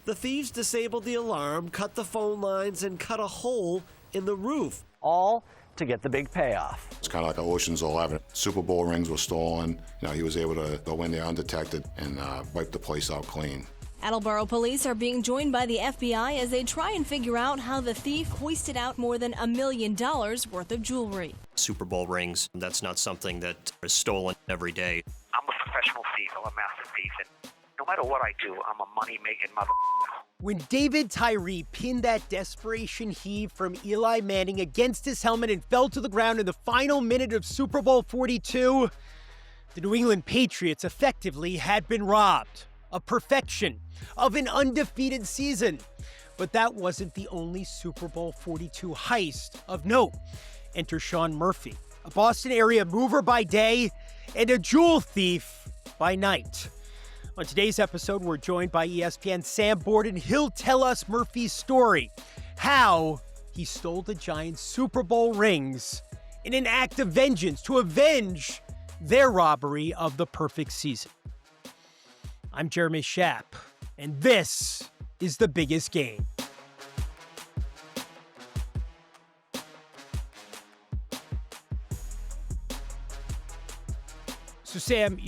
The thieves disabled the alarm, cut the phone lines, and cut a hole in the roof. All to get the big payoff. It's kind of like Ocean's 11. Super Bowl rings were stolen. He was able to go in there undetected and wipe the place out clean. Attleboro police are being joined by the FBI as they try and figure out how the thief hoisted out more than $1 million worth of jewelry. Super Bowl rings, that's not something that is stolen every day. I'm a professional thief. I'm a master thief. And no matter what I do, I'm a money-making mother. When David Tyree pinned that desperation heave from Eli Manning against his helmet and fell to the ground in the final minute of Super Bowl XLII, the New England Patriots effectively had been robbed of perfection, of an undefeated season. But that wasn't the only Super Bowl XLII heist of note. Enter Sean Murphy, a Boston area mover by day and a jewel thief by night. On today's episode, we're joined by ESPN's Sam Borden. He'll tell us Murphy's story, how he stole the Giants' Super Bowl rings in an act of vengeance to avenge their robbery of the perfect season. I'm Jeremy Schaap, and this is The Biggest Game. So, Sam,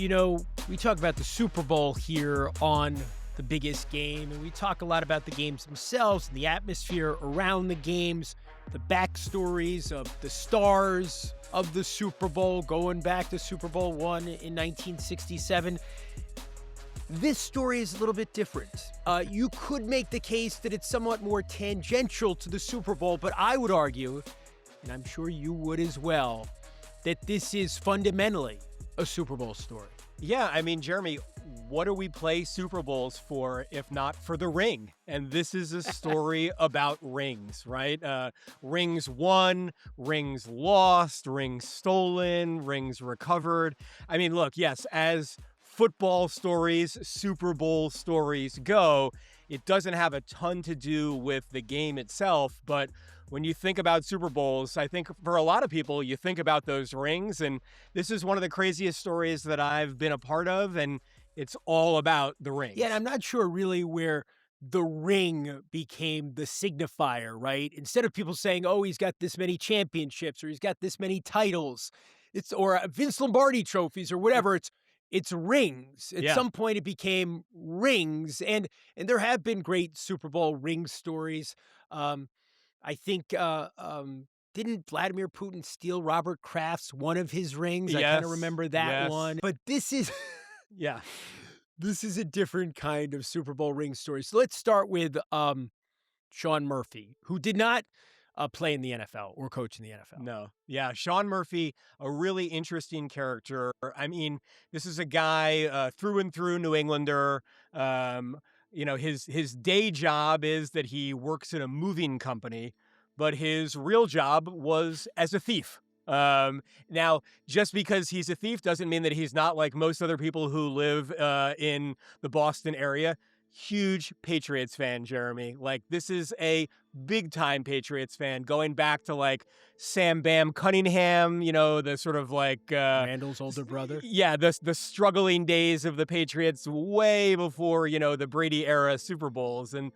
we talk about the Super Bowl here on The Biggest Game, and we talk a lot about the games themselves and the atmosphere around the games, the backstories of the stars of the Super Bowl, going back to Super Bowl I in 1967. This story is a little bit different. You could make the case that it's somewhat more tangential to the Super Bowl, but I would argue, and I'm sure you would as well, that this is fundamentally a Super Bowl story. Yeah, I mean, Jeremy, what do we play Super Bowls for if not for the ring? And this is a story about rings, right? Rings won, rings lost, rings stolen, rings recovered. I mean, look, yes, as football stories, Super Bowl stories go, it doesn't have a ton to do with the game itself, but when you think about Super Bowls, I think for a lot of people, you think about those rings, and this is one of the craziest stories that I've been a part of, and it's all about the rings. Yeah, and I'm not sure really where the ring became the signifier, right? Instead of people saying, oh, he's got this many championships, or he's got this many titles, or Vince Lombardi trophies, or whatever, it's rings. At some point, it became rings, and there have been great Super Bowl ring stories. I think, didn't Vladimir Putin steal Robert Kraft's one of his rings? Yes. I kind of remember that one. But this is, this is a different kind of Super Bowl ring story. So let's start with Sean Murphy, who did not play in the NFL or coach in the NFL. No. Yeah, Sean Murphy, a really interesting character. I mean, this is a guy through and through New Englander. His day job is that he works in a moving company, but his real job was as a thief. Now, just because he's a thief doesn't mean that he's not like most other people who live in the Boston area. Huge Patriots fan, Jeremy. Like, this is a big-time Patriots fan, going back to, like, Sam Bam Cunningham, the sort of, like... Randall's older brother? Yeah, the struggling days of the Patriots way before, the Brady-era Super Bowls. And,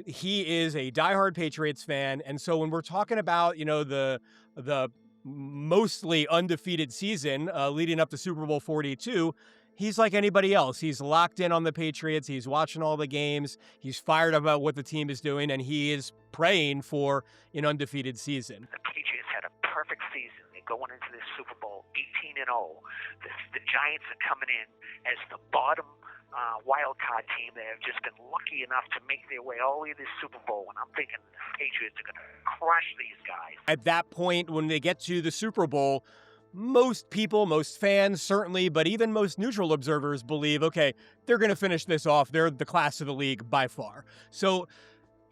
he is a diehard Patriots fan, and so when we're talking about, the mostly undefeated season leading up to Super Bowl XLII, he's like anybody else. He's locked in on the Patriots. He's watching all the games. He's fired about what the team is doing, and he is praying for an undefeated season. The Patriots had a perfect season. They're going into this Super Bowl 18-0. The Giants are coming in as the bottom wild card team. They have just been lucky enough to make their way all the way to this Super Bowl, and I'm thinking the Patriots are going to crush these guys. At that point, when they get to the Super Bowl, most people, most fans certainly, but even most neutral observers believe, okay, they're going to finish this off. They're the class of the league by far. So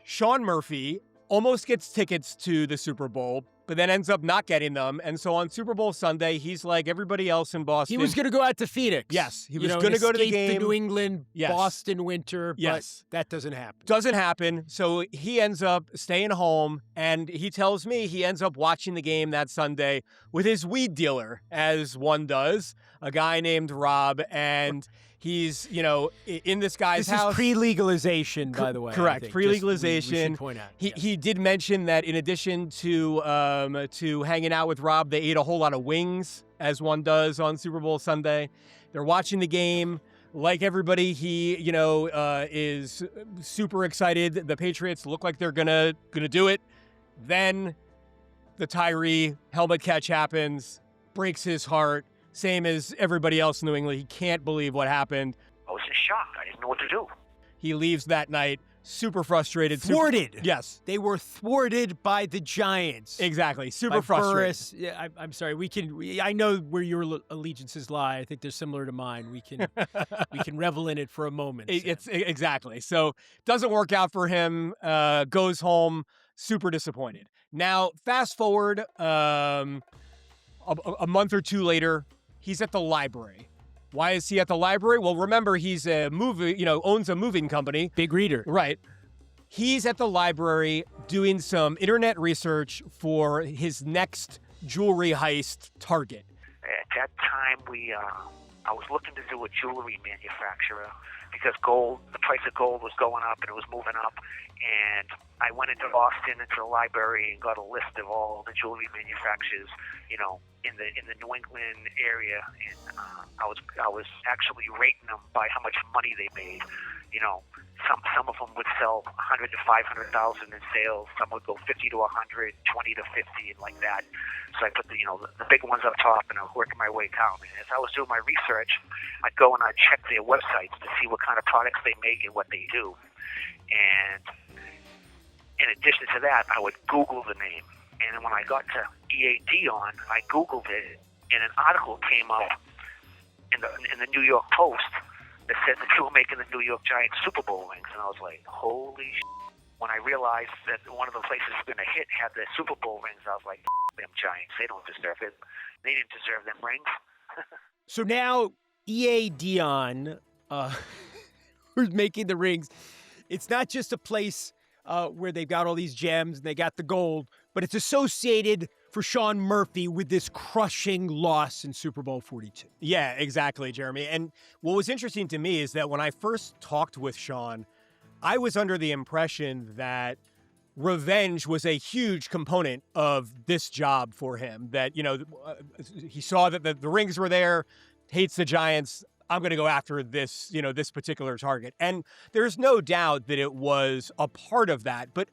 Sean Murphy almost gets tickets to the Super Bowl, but then ends up not getting them. And so on Super Bowl Sunday, he's like everybody else in Boston. He was going to go out to Phoenix. Yes, he was going to go to the game. The New England, Boston winter, but that doesn't happen. Doesn't happen. So he ends up staying home, and he tells me he ends up watching the game that Sunday with his weed dealer, as one does, a guy named Rob, and He's, in this guy's This house. is pre-legalization, by the way. Correct, pre-legalization. We should point out. He did mention that in addition to hanging out with Rob, they ate a whole lot of wings, as one does on Super Bowl Sunday. They're watching the game. Like everybody, he, is super excited. The Patriots look like they're gonna do it. Then the Tyree helmet catch happens, breaks his heart. Same as everybody else in New England. He can't believe what happened. I was in shock. I didn't know what to do. He leaves that night super frustrated. Thwarted. Yes. They were thwarted by the Giants. Exactly. Super by frustrated. Burris. Yeah, I'm sorry. I know where your allegiances lie. I think they're similar to mine. We can revel in it for a moment. It's exactly. So doesn't work out for him. Goes home super disappointed. Now, fast forward a month or two later, he's at the library. Why is he at the library? Well, remember, he's owns a moving company. Big reader. Right. He's at the library doing some internet research for his next jewelry heist target. At that time, I was looking to do a jewelry manufacturer because the price of gold was going up and it was moving up. And I went into Boston, into the library, and got a list of all the jewelry manufacturers, in the New England area. And I was actually rating them by how much money they made. Some of them would sell 100 to 500,000 in sales. Some would go 50 to 100, 20 to 50, and like that. So I put the big ones up top, and I was working my way down. And as I was doing my research, I'd go and I'd check their websites to see what kind of products they make and what they do. And in addition to that, I would Google the name. And then when I got to EAD I Googled it, and an article came up in the New York Post that said that you were making the New York Giants Super Bowl rings. And I was like, holy shit. When I realized that one of the places we're going to hit had the Super Bowl rings, I was like, them Giants, they don't deserve it. They didn't deserve them rings. So now EAD who's making the rings, it's not just a place where they've got all these gems and they got the gold, but it's associated for Sean Murphy with this crushing loss in Super Bowl 42. Yeah, exactly, Jeremy. And what was interesting to me is that when I first talked with Sean, I was under the impression that revenge was a huge component of this job for him. That, he saw that the rings were there, hates the Giants. I'm going to go after this, this particular target. And there's no doubt that it was a part of that. But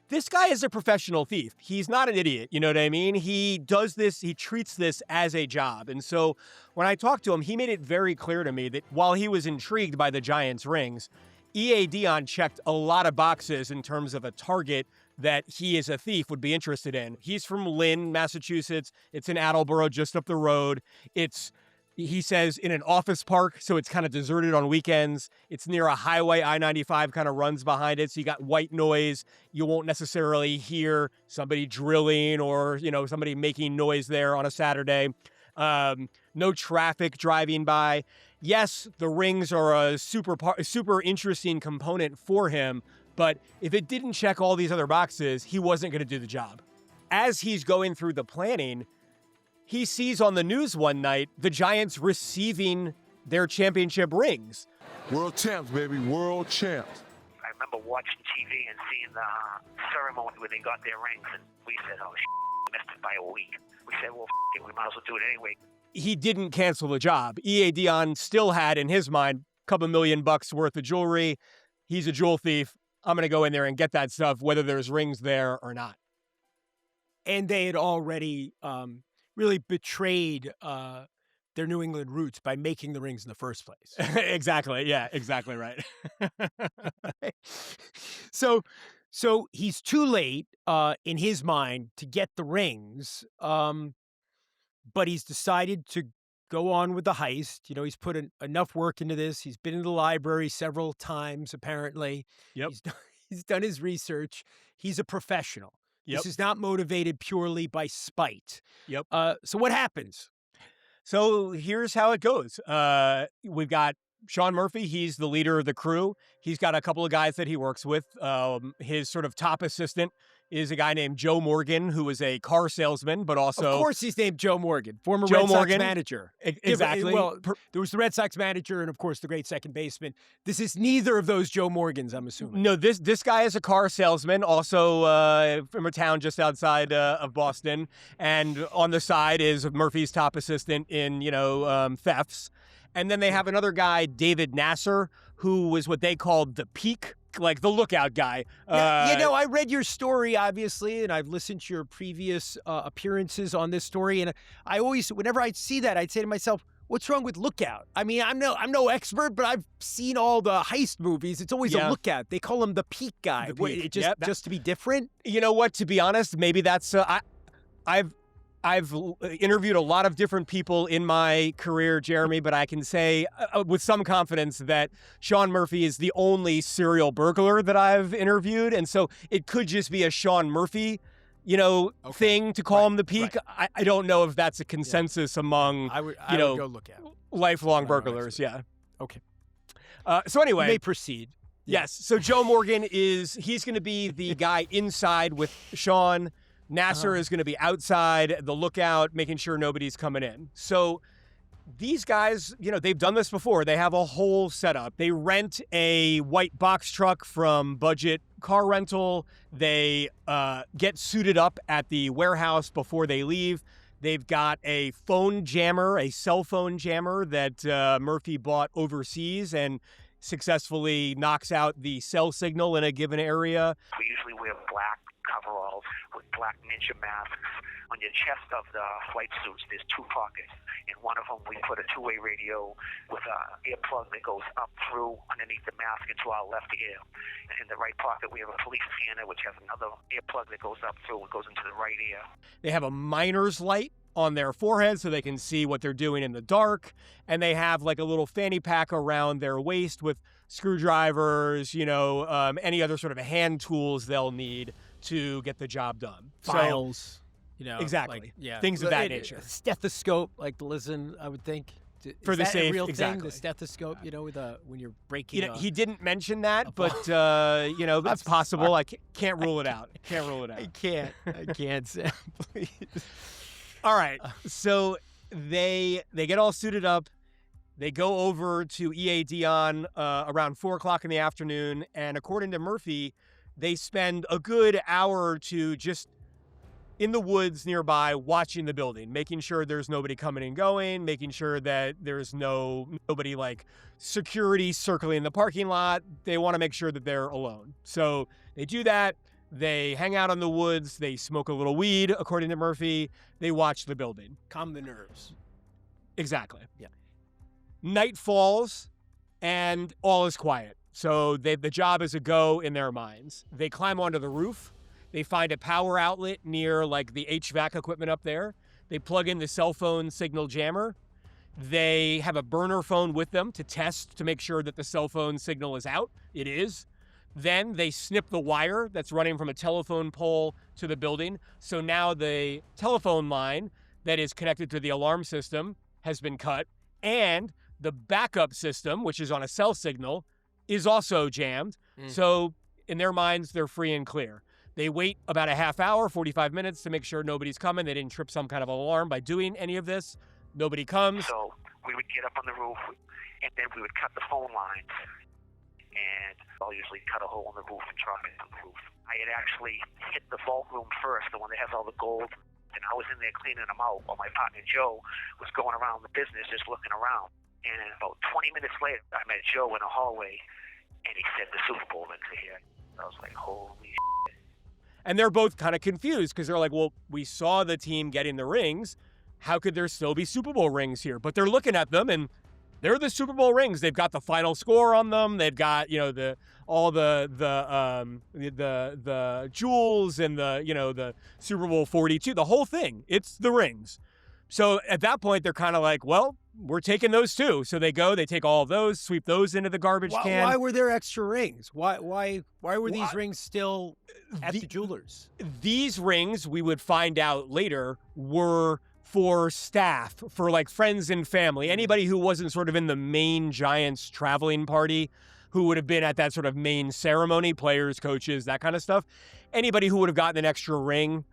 this guy is a professional thief. He's not an idiot. You know what I mean? He does this. He treats this as a job. And so when I talked to him, he made it very clear to me that while he was intrigued by the Giants rings, E.A. Dionne checked a lot of boxes in terms of a target that he as a thief would be interested in. He's from Lynn, Massachusetts. It's in Attleboro, just up the road. He says, in an office park, so it's kind of deserted on weekends. It's near a highway. I-95 kind of runs behind it, so you got white noise. You won't necessarily hear somebody drilling or, somebody making noise there on a Saturday. No traffic driving by. Yes, the rings are a super interesting component for him, but if it didn't check all these other boxes, he wasn't going to do the job. As he's going through the planning, he sees on the news one night the Giants receiving their championship rings. World champs, baby, world champs. I remember watching TV and seeing the ceremony where they got their rings, and we said, oh, missed it by a week. We said, well, it, we might as well do it anyway. He didn't cancel the job. E.A. Dionne still had, in his mind, a couple $1 million worth of jewelry. He's a jewel thief. I'm going to go in there and get that stuff, whether there's rings there or not. And they had already really betrayed their New England roots by making the rings in the first place. Exactly. Yeah, exactly right. So he's too late in his mind to get the rings, but he's decided to go on with the heist. He's put enough work into this. He's been in the library several times, apparently. Yep. He's done his research. He's a professional. Yep. This is not motivated purely by spite. Yep. So what happens? So here's how it goes. We've got Sean Murphy. He's the leader of the crew. He's got a couple of guys that he works with. His sort of top assistant is a guy named Joe Morgan, who was a car salesman, but also... Of course he's named Joe Morgan, former Joe Red Sox Morgan. manager. Exactly. Well, there was the Red Sox manager and, of course, the great second baseman. This is neither of those Joe Morgans, I'm assuming. No, this guy is a car salesman, also from a town just outside of Boston. And on the side is Murphy's top assistant in, thefts. And then they have another guy, David Nasser, who was what they called the peak, like the lookout guy. I read your story, obviously, and I've listened to your previous appearances on this story. And I always, whenever I see that, I'd say to myself, what's wrong with lookout? I mean, I'm no expert, but I've seen all the heist movies. It's always a lookout. They call him the peak guy. The peak. Just to be different? You know what? To be honest, maybe that's... I've interviewed a lot of different people in my career, Jeremy, but I can say with some confidence that Sean Murphy is the only serial burglar that I've interviewed. And so it could just be a Sean Murphy, thing to call him the peak. Right. I don't know if that's a consensus among, I would go look at it. Lifelong burglars. Yeah. Okay. So anyway. You may proceed. Yes. So Joe Morgan he's going to be the guy inside with Sean. Nasser is going to be outside, the lookout, making sure nobody's coming in. So these guys, they've done this before. They have a whole setup. They rent a white box truck from Budget Car Rental. They get suited up at the warehouse before they leave. They've got a phone jammer, a cell phone jammer that Murphy bought overseas and successfully knocks out the cell signal in a given area. We usually wear black coveralls with black ninja masks. On your chest of the flight suits, there's two pockets. In one of them, we put a two-way radio with an earplug that goes up through underneath the mask into our left ear. And in the right pocket, we have a police scanner, which has another earplug that goes up through and goes into the right ear. They have a miner's light on their forehead so they can see what they're doing in the dark. And they have like a little fanny pack around their waist with screwdrivers, any other sort of hand tools they'll need to get the job done. Files, exactly. Things of that nature. Stethoscope, like to listen, I would think. For the safe, a real exactly. thing, the stethoscope, when you're breaking. He didn't mention that, but that's possible. I can't rule it out. I can't, Sam, please. All right, so they get all suited up. They go over to EA Dion around 4 o'clock in the afternoon, and according to Murphy, they spend a good hour or two just in the woods nearby watching the building, making sure there's nobody coming and going, making sure that there's nobody like security circling the parking lot. They want to make sure that they're alone. So they do that. They hang out in the woods. They smoke a little weed, according to Murphy. They watch the building. Calm the nerves. Exactly. Yeah. Night falls, and all is quiet. So the job is a go in their minds. They climb onto the roof. They find a power outlet near like the HVAC equipment up there. They plug in the cell phone signal jammer. They have a burner phone with them to test to make sure that the cell phone signal is out. It is. Then they snip the wire that's running from a telephone pole to the building. So now the telephone line that is connected to the alarm system has been cut, and the backup system, which is on a cell signal, is also jammed. So in their minds, they're free and clear. They wait about a half hour, 45 minutes to make sure nobody's coming. They didn't trip some kind of alarm by doing any of this. Nobody comes. So we would get up on the roof, and then we would cut the phone lines. And I'll usually cut a hole in the roof and chop it on the roof. I had actually hit the vault room first, the one that has all the gold, and I was in there cleaning them out while my partner Joe was going around the business just looking around. And about 20 minutes later, I met Joe in a hallway, and he said, "The Super Bowl rings are here." I was like, holy shit. And they're both kind of confused because they're like, well, we saw the team getting the rings. How could there still be Super Bowl rings here? But they're looking at them, and they're the Super Bowl rings. They've got the final score on them. They've got, all the jewels and the Super Bowl 42, the whole thing. It's the rings. So at that point, they're kind of like, well, we're taking those too. So they take all of those, sweep those into the garbage can. Why were there extra rings? Why were these rings still at the jewelers? These rings, we would find out later, were for staff, for like friends and family, anybody who wasn't sort of in the main Giants traveling party. who would have been at that sort of main ceremony, players, coaches, that kind of stuff. Anybody who would have gotten an extra ring,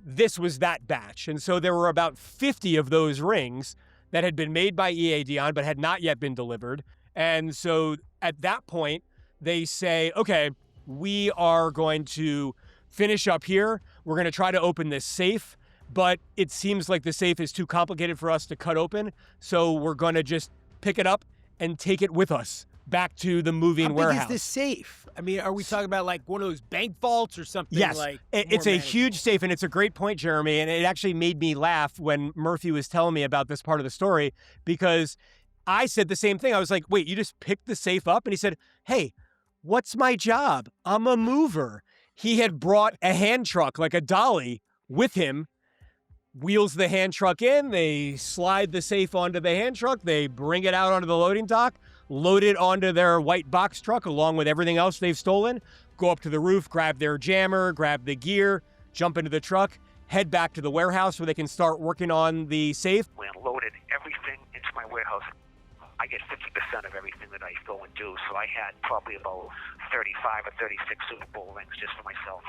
this was that batch. And so there were about 50 of those rings that had been made by EA Dion but had not yet been delivered. And so at that point, they say, okay, we are going to finish up here. We're going to try to open this safe, but it seems like the safe is too complicated for us to cut open. So we're going to just pick it up and take it with us back to the moving warehouse. How big is this safe? I mean, are we talking about like one of those bank vaults or something? Yes, like it's a huge safe, and it's a great point, Jeremy, and it actually made me laugh when Murphy was telling me about this part of the story, because I said the same thing. I was like, wait, you just picked the safe up? And he said, hey, what's my job? I'm a mover. He had brought a hand truck, like a dolly, with him, wheels the hand truck in, they slide the safe onto the hand truck, they bring it out onto the loading dock, load it onto their white box truck along with everything else they've stolen, go up to the roof, grab their jammer, grab the gear, jump into the truck, head back to the warehouse where they can start working on the safe. We unloaded everything into my warehouse. I get 50% of everything that I go and do, so I had probably about 35 or 36 Super Bowl rings just for myself.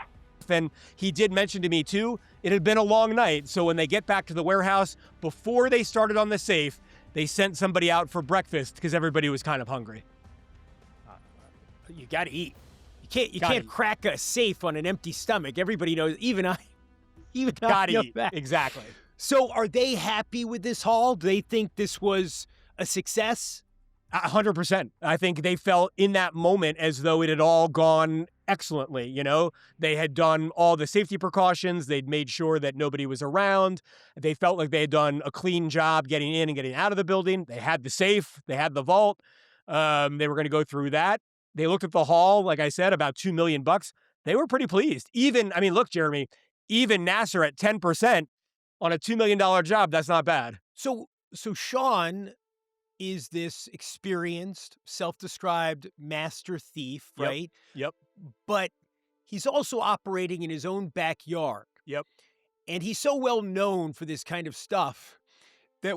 And he did mention to me, too, it had been a long night, so when they get back to the warehouse, before they started on the safe, they sent somebody out for breakfast because everybody was kind of hungry. You got to eat. You can't crack a safe on an empty stomach. Everybody knows, even I gotta know eat. that. Exactly. So are they happy with this haul? Do they think this was a success? 100%. I think they felt in that moment as though it had all gone excellently. You know, they had done all the safety precautions. They'd made sure that nobody was around. They felt like they had done a clean job getting in and getting out of the building. They had the safe. They had the vault. They were going to go through that. They looked at the haul, like I said, about $2 million. They were pretty pleased. Look, Jeremy, even Nasser at 10% on a $2 million job, that's not bad. So Sean is this experienced, self-described master thief, right? Yep. But he's also operating in his own backyard. Yep. And he's so well known for this kind of stuff that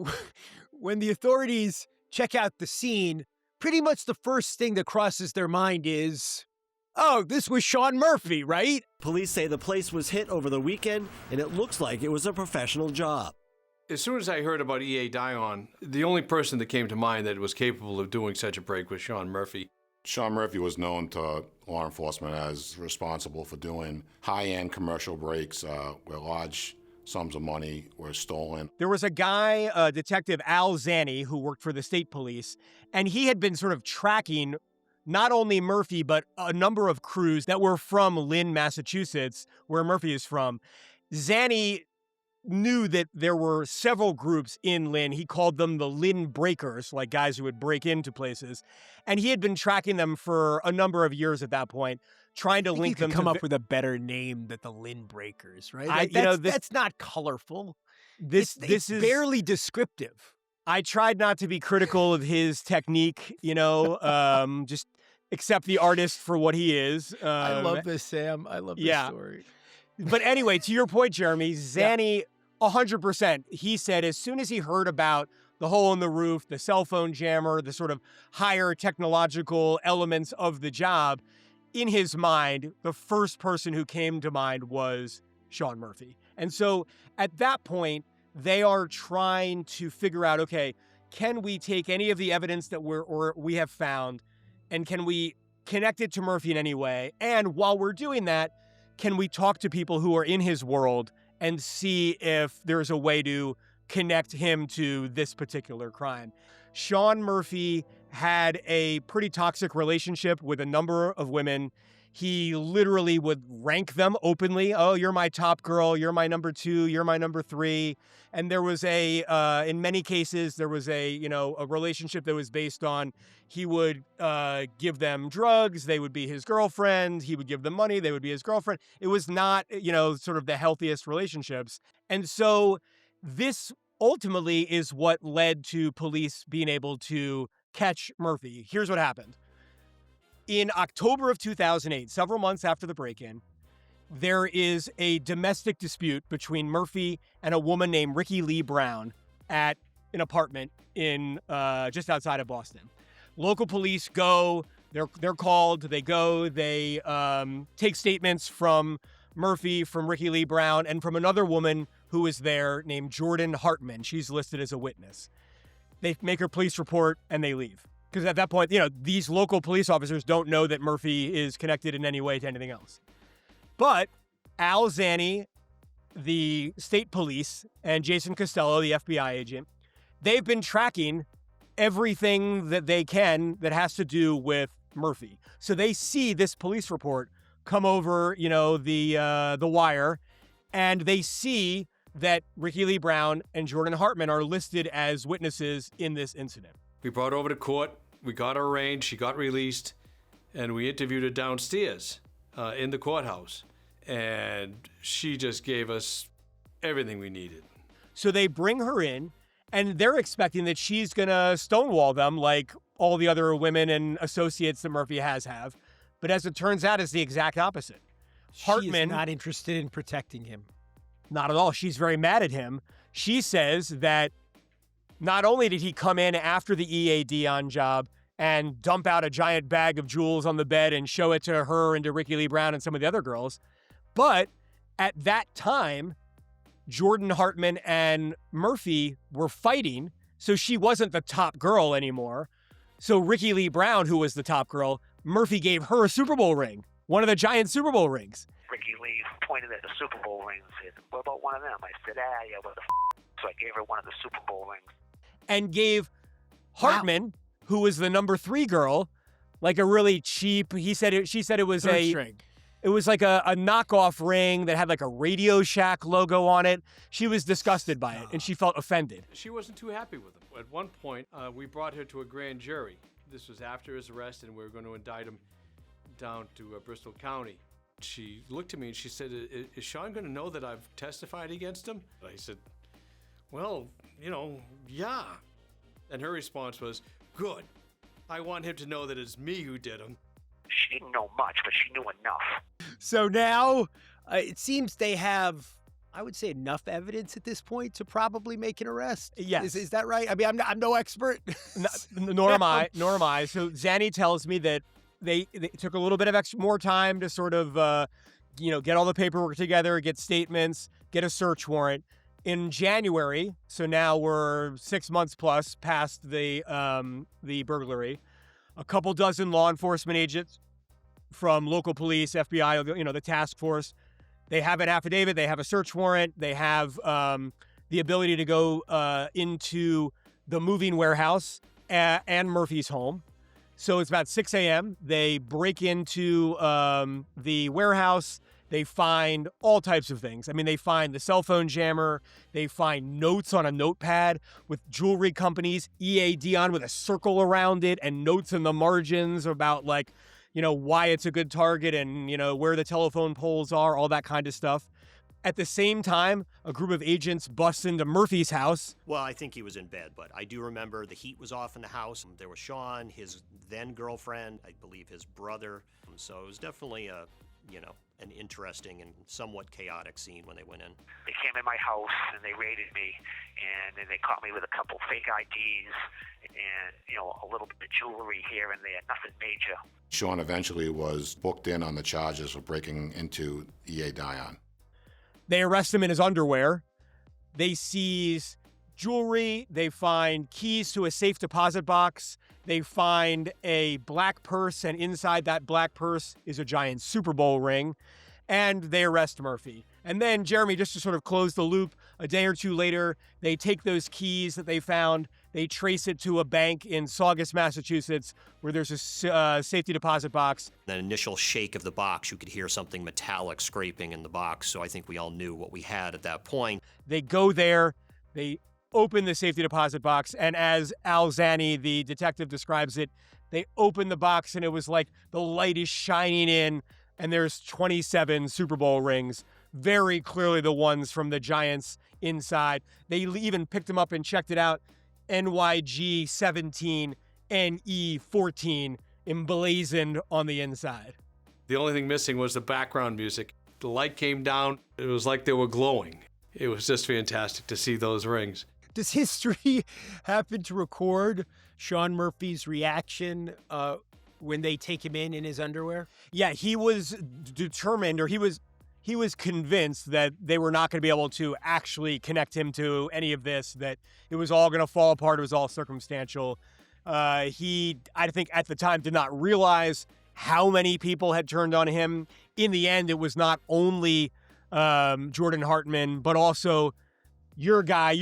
when the authorities check out the scene, pretty much the first thing that crosses their mind is, oh, this was Sean Murphy, right? Police say the place was hit over the weekend, and it looks like it was a professional job. As soon as I heard about EA Dion, the only person that came to mind that was capable of doing such a break was Sean Murphy. Sean Murphy was known to law enforcement as responsible for doing high-end commercial breaks where large sums of money were stolen. There was a guy, Detective Al Zanni, who worked for the state police, and he had been sort of tracking not only Murphy, but a number of crews that were from Lynn, Massachusetts, where Murphy is from. Zanni knew that there were several groups in Lynn. He called them the Lynn Breakers, like guys who would break into places. And he had been tracking them for a number of years at that point, trying to link them to... come up with a better name than the Lynn Breakers, right? That's not colorful. This is barely descriptive. I tried not to be critical of his technique, just accept the artist for what he is. I love this, Sam. I love this story. But anyway, to your point, Jeremy, Zanni, 100%, he said as soon as he heard about the hole in the roof, the cell phone jammer, the sort of higher technological elements of the job, in his mind, the first person who came to mind was Sean Murphy. And so at that point, they are trying to figure out, okay, can we take any of the evidence that we have found, and can we connect it to Murphy in any way? And while we're doing that, can we talk to people who are in his world and see if there's a way to connect him to this particular crime? Sean Murphy had a pretty toxic relationship with a number of women. He literally would rank them openly. Oh, you're my top girl. You're my number 2. You're my number 3. And there was in many cases, there was a relationship that was based on he would give them drugs. They would be his girlfriend. He would give them money. They would be his girlfriend. It was not, sort of the healthiest relationships. And so this ultimately is what led to police being able to catch Murphy. Here's what happened. In October of 2008, several months after the break-in, there is a domestic dispute between Murphy and a woman named Ricky Lee Brown at an apartment in just outside of Boston. Local police go They're called. They go. They take statements from Murphy, from Ricky Lee Brown, and from another woman who is there named Jordan Hartman. She's listed as a witness. They make her police report and they leave. Because at that point, these local police officers don't know that Murphy is connected in any way to anything else. But Al Zanni, the state police, and Jason Costello, the FBI agent, they've been tracking everything that they can that has to do with Murphy. So they see this police report come over, the wire, and they see that Ricky Lee Brown and Jordan Hartman are listed as witnesses in this incident. We brought her over to court. We got her arraigned. She got released, and we interviewed her downstairs in the courthouse. And she just gave us everything we needed. So they bring her in, and they're expecting that she's going to stonewall them like all the other women and associates that Murphy have. But as it turns out, it's the exact opposite. Hartman, she's not interested in protecting him. Not at all. She's very mad at him. She says that not only did he come in after the EA on job and dump out a giant bag of jewels on the bed and show it to her and to Ricky Lee Brown and some of the other girls, but at that time, Jordan Hartman and Murphy were fighting, so she wasn't the top girl anymore. So Ricky Lee Brown, who was the top girl, Murphy gave her a Super Bowl ring, one of the giant Super Bowl rings. Ricky Lee pointed at the Super Bowl rings and said, "What about one of them?" I said, yeah, what the So I gave her one of the Super Bowl rings. And gave Hartman, who was the number 3 girl, like a really cheap, she said it was it was like a knockoff ring that had like a Radio Shack logo on it. She was disgusted by it, and she felt offended. She wasn't too happy with him. At one point, we brought her to a grand jury. This was after his arrest, and we were going to indict him down to Bristol County. She looked at me and she said, "Is Sean going to know that I've testified against him?" I said, "Well, yeah." And her response was, "Good. I want him to know that it's me who did him." She didn't know much, but she knew enough. So now it seems they have, I would say, enough evidence at this point to probably make an arrest. Yes. Is that right? I mean, I'm no expert. Nor am I. So Zanni tells me that they took a little bit of more time to sort of, get all the paperwork together, get statements, get a search warrant. In January, so now we're 6 months plus past the burglary, a couple dozen law enforcement agents from local police, FBI, the task force, they have an affidavit, they have a search warrant, they have the ability to go into the moving warehouse and Murphy's home. So it's about 6 a.m. They break into the warehouse. They find all types of things. I mean, they find the cell phone jammer. They find notes on a notepad with jewelry companies, EA Dion with a circle around it and notes in the margins about why it's a good target and, where the telephone poles are, all that kind of stuff. At the same time, a group of agents bust into Murphy's house. Well, I think he was in bed, but I do remember the heat was off in the house. There was Sean, his then girlfriend, I believe his brother. So it was definitely an interesting and somewhat chaotic scene when they went in. They came in my house and they raided me, and then they caught me with a couple fake IDs and a little bit of jewelry here and there, nothing major. Sean eventually was booked in on the charges for breaking into EA Dion. They arrest him in his underwear. They seize jewelry. They find keys to a safe deposit box. They find a black purse, and inside that black purse is a giant Super Bowl ring. And they arrest Murphy. And then, Jeremy, just to sort of close the loop, a day or two later, they take those keys that they found, they trace it to a bank in Saugus, Massachusetts, where there's a safety deposit box. That initial shake of the box, you could hear something metallic scraping in the box, so I think we all knew what we had at that point. They go there, they open the safety deposit box, and as Al Zanni, the detective, describes it, they open the box and it was like the light is shining in, and there's 27 Super Bowl rings, very clearly the ones from the Giants inside. They even picked them up and checked it out. NYG 17, NE 14 emblazoned on the inside. The only thing missing was the background music. The light came down. It was like they were glowing. It was just fantastic to see those rings. Does history happen to record Sean Murphy's reaction when they take him in his underwear? Yeah, he was determined, or he was convinced that they were not going to be able to actually connect him to any of this, that it was all going to fall apart. It was all circumstantial. He, I think at the time, did not realize how many people had turned on him. In the end, it was not only Jordan Hartman, but also your guy,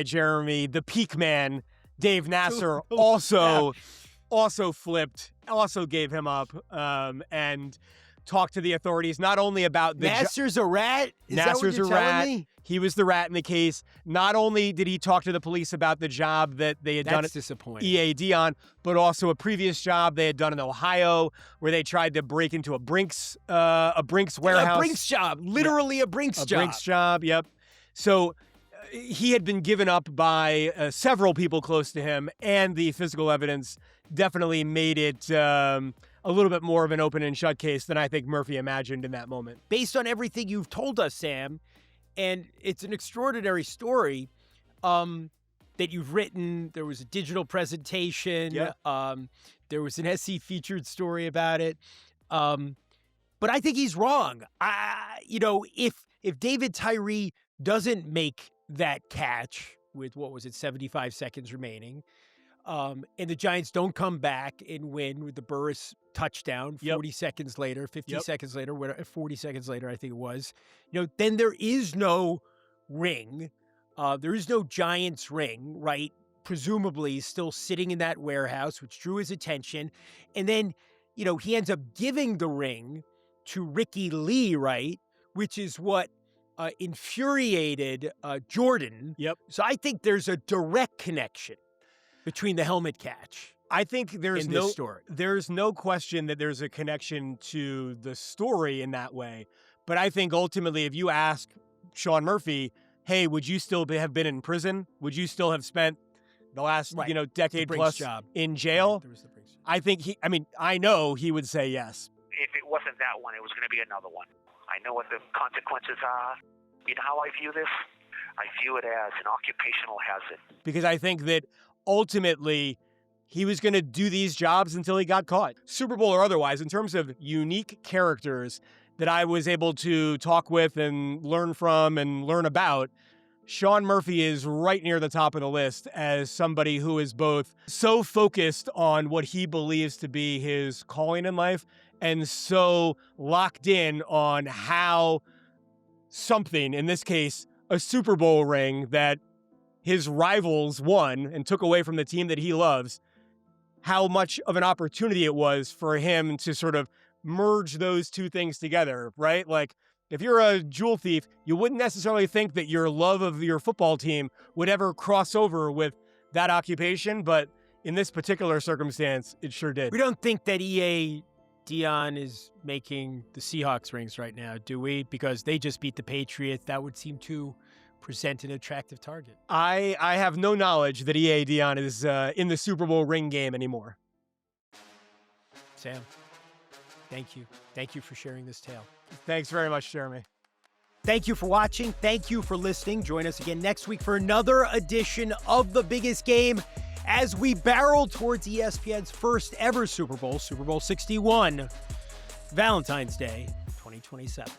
Jeremy, the peak man, Dave Nasser, also flipped, also gave him up, and talked to the authorities not only about the Nasser's a rat? Nasser's a rat. He was the rat in the case. Not only did he talk to the police about the job that they had done at EA Dion, but also a previous job they had done in Ohio where they tried to break into a Brinks warehouse. A Brinks job. Literally a Brinks job. A Brinks job, yep. So he had been given up by several people close to him, and the physical evidence definitely made it a little bit more of an open and shut case than I think Murphy imagined in that moment. Based on everything you've told us, Sam, and it's an extraordinary story that you've written. There was a digital presentation. Yeah. There was an SC featured story about it. But I think he's wrong. If David Tyree doesn't make that catch with, 75 seconds remaining, and the Giants don't come back and win with the Burris touchdown 40 seconds later, 50 seconds later, 40 seconds later, I think it was, then there is no ring. There is no Giants ring, right? Presumably still sitting in that warehouse, which drew his attention. And then, he ends up giving the ring to Ricky Lee, right? Which is what infuriated Jordan. Yep. So I think there's a direct connection between the helmet catch. I think there's no question that there's a connection to the story in that way. But I think ultimately, if you ask Sean Murphy, hey, would you still have been in prison? Would you still have spent the last decade plus job in jail? I think I know he would say yes. If it wasn't that one, it was going to be another one. I know what the consequences are. You know how I view this? I view it as an occupational hazard. Because I think that ultimately he was going to do these jobs until he got caught, Super Bowl or otherwise. In terms of unique characters that I was able to talk with and learn from and learn about, Sean Murphy is right near the top of the list as somebody who is both so focused on what he believes to be his calling in life and so locked in on how something, in this case, a Super Bowl ring that his rivals won and took away from the team that he loves, how much of an opportunity it was for him to sort of merge those two things together, right? Like, if you're a jewel thief, you wouldn't necessarily think that your love of your football team would ever cross over with that occupation, but in this particular circumstance, it sure did. We don't think that EA Dion is making the Seahawks rings right now, do we? Because they just beat the Patriots. That would seem to present an attractive target. I have no knowledge that EA Dion is in the Super Bowl ring game anymore. Sam, thank you. Thank you for sharing this tale. Thanks very much, Jeremy. Thank you for watching. Thank you for listening. Join us again next week for another edition of The Biggest Game as we barrel towards ESPN's first ever Super Bowl, Super Bowl XLI, Valentine's Day 2027.